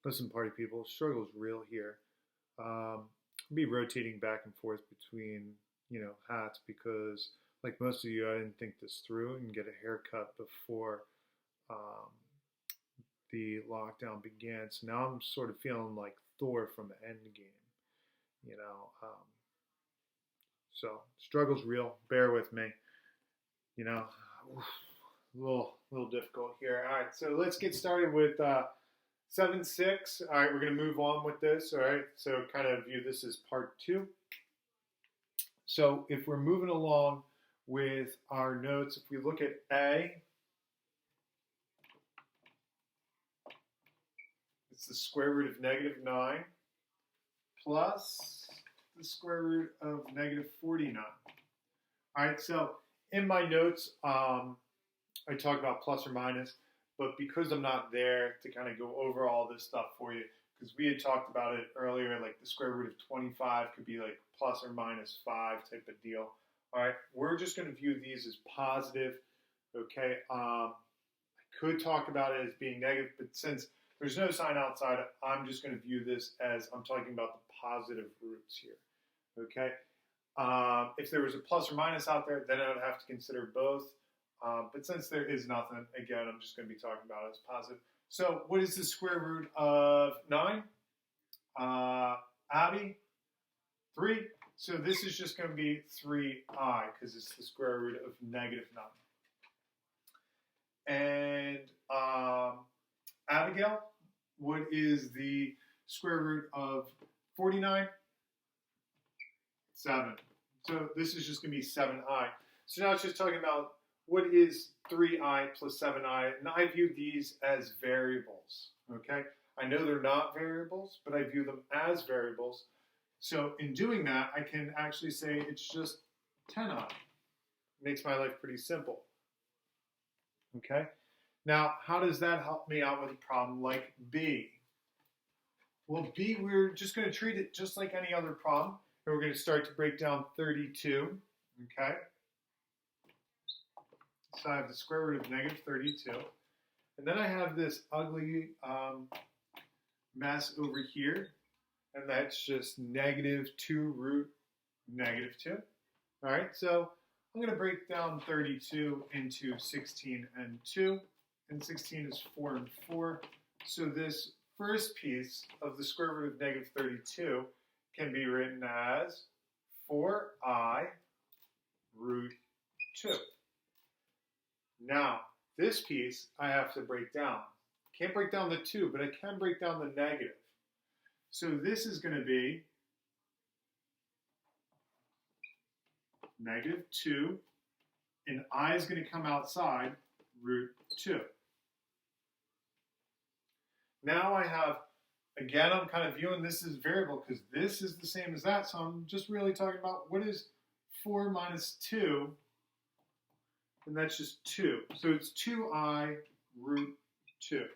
Listen, party people, struggle's real here. I'll be rotating back and forth between, hats because, like most of you, I didn't think this through and get a haircut before um, the lockdown began. So now I'm sort of feeling like Thor from Endgame, you know. So struggle's real. Bear with me, you know. A little difficult here. All right, so let's get started with 7-6. All right, we're going to move on with this. All right, so kind of view this as part two. So if we're moving along with our notes, if we look at A, it's the square root of -9 plus the square root of -49. All right, so in my notes, I talk about plus or minus, but because I'm not there to kind of go over all this stuff for you, because we had talked about it earlier, like the square root of 25 could be like plus or minus 5 type of deal. All right, we're just going to view these as positive, okay? I could talk about it as being negative, but since there's no sign outside, I'm just going to view this as I'm talking about the positive roots here, okay? If there was a plus or minus out there, then I would have to consider both. But since there is nothing, again, I'm just going to be talking about it as positive. So what is the square root of 9? Abby? 3. So this is just going to be 3i because it's the square root of -9. And Abigail, what is the square root of 49? 7. So this is just going to be 7i. So now it's just talking about what is 3i plus 7i, and I view these as variables, okay? I know they're not variables, but I view them as variables. So in doing that, I can actually say it's just 10i. It makes my life pretty simple, okay? Now, how does that help me out with a problem like B? Well, B, we're just going to treat it just like any other problem, and we're going to start to break down 32, okay? So I have the square root of -32. And then I have this ugly mess over here. And that's just -2 root -2. All right, so I'm going to break down 32 into 16 and 2. And 16 is 4 and 4. So this first piece of the square root of -32 can be written as 4i root 2. Now, this piece I have to break down. Can't break down the 2, but I can break down the negative. So this is going to be -2, and I is going to come outside root 2. Now I have, again, I'm kind of viewing this as variable because this is the same as that, so I'm just really talking about what is 4 minus 2, and that's just 2. So it's 2i root 2.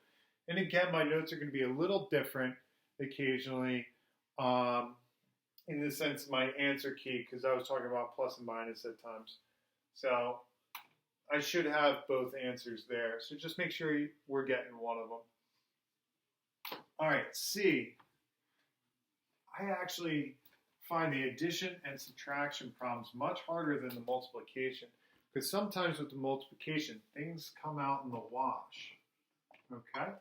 And again, my notes are going to be a little different occasionally in the sense of my answer key because I was talking about plus and minus at times. So I should have both answers there. So just make sure we're getting one of them. All right, C. I actually find the addition and subtraction problems much harder than the multiplication. Because sometimes with the multiplication, things come out in the wash, okay?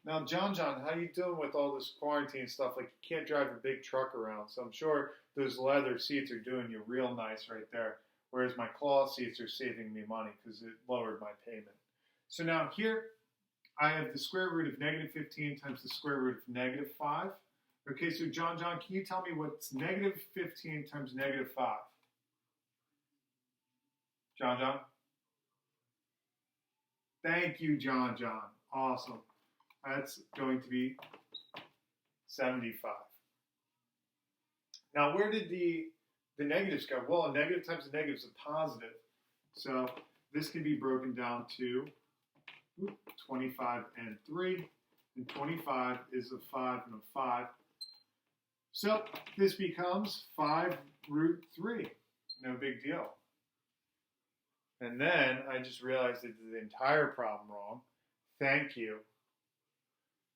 Now, John, how you doing with all this quarantine stuff? Like, you can't drive a big truck around, so I'm sure those leather seats are doing you real nice right there, whereas my cloth seats are saving me money because it lowered my payment. So now here, I have the square root of -15 times the square root of -5. Okay, so John, can you tell me what's -15 times -5? John? Thank you, John. Awesome. That's going to be 75. Now, where did the negatives go? Well, a negative times a negative is a positive. So this can be broken down to 25 and 3. And 25 is a 5 and a 5. So this becomes 5 root 3. No big deal. And then I just realized I did the entire problem wrong. Thank you,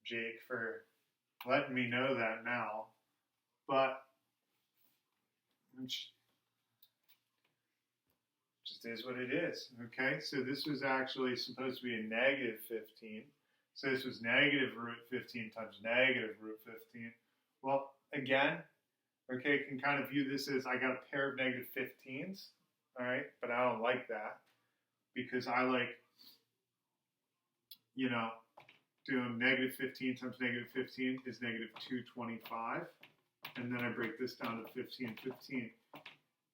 Jake, for letting me know that now. But it just is what it is. Okay, so this was actually supposed to be a negative 15. So this was negative root 15 times negative root 15. Well, again, okay, can kind of view this as I got a pair of negative 15s, all right? But I don't like that because I like, you know, doing negative 15 times negative 15 is negative 225. And then I break this down to 15, 15.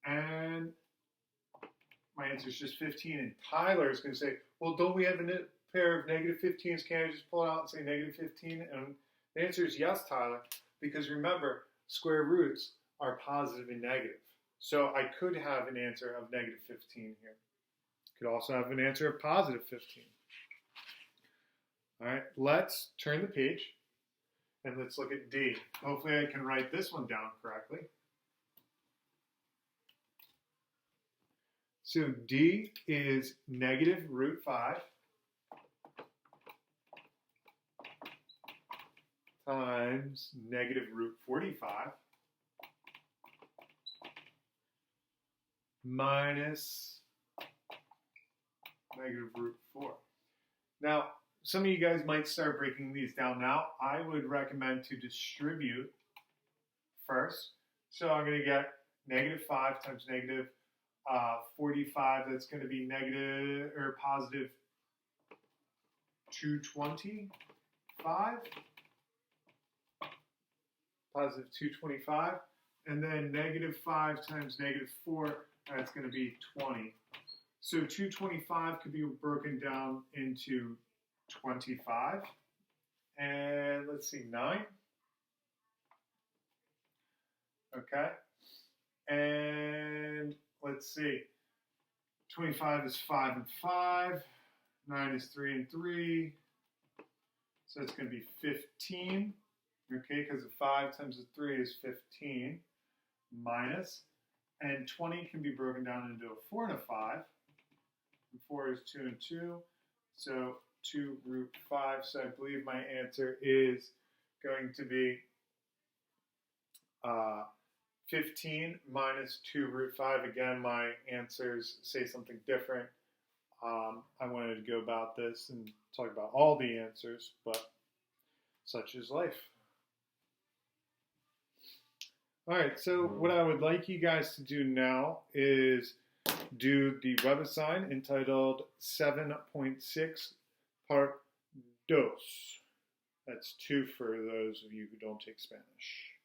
And my answer is just 15. And Tyler is going to say, well, don't we have a pair of negative 15s? Can I just pull it out and say negative 15? And the answer is yes, Tyler, because remember, square roots are positive and negative. So I could have an answer of negative 15 here. Could also have an answer of positive 15. All right, let's turn the page and let's look at D. Hopefully I can write this one down correctly. So D is negative root 5 times negative root 45 minus negative root 4. Now, some of you guys might start breaking these down now. I would recommend to distribute first. So I'm going to get negative 5 times negative 45. That's going to be negative or positive 225. Positive 225. And then negative 5 times negative 4, that's going to be 20. So 225 could be broken down into 25. And let's see, 9. Okay. And let's see. 25 is 5 and 5. 9 is 3 and 3. So it's going to be 15. Okay, because the 5 times the 3 is 15. Minus. And 20 can be broken down into a 4 and a 5. And 4 is 2 and 2. So 2 root 5. So I believe my answer is going to be 15 minus 2 root 5. Again, my answers say something different. I wanted to go about this and talk about all the answers, but such is life. All right, so what I would like you guys to do now is do the WebAssign entitled 7.6 Part 2. That's 2 for those of you who don't take Spanish.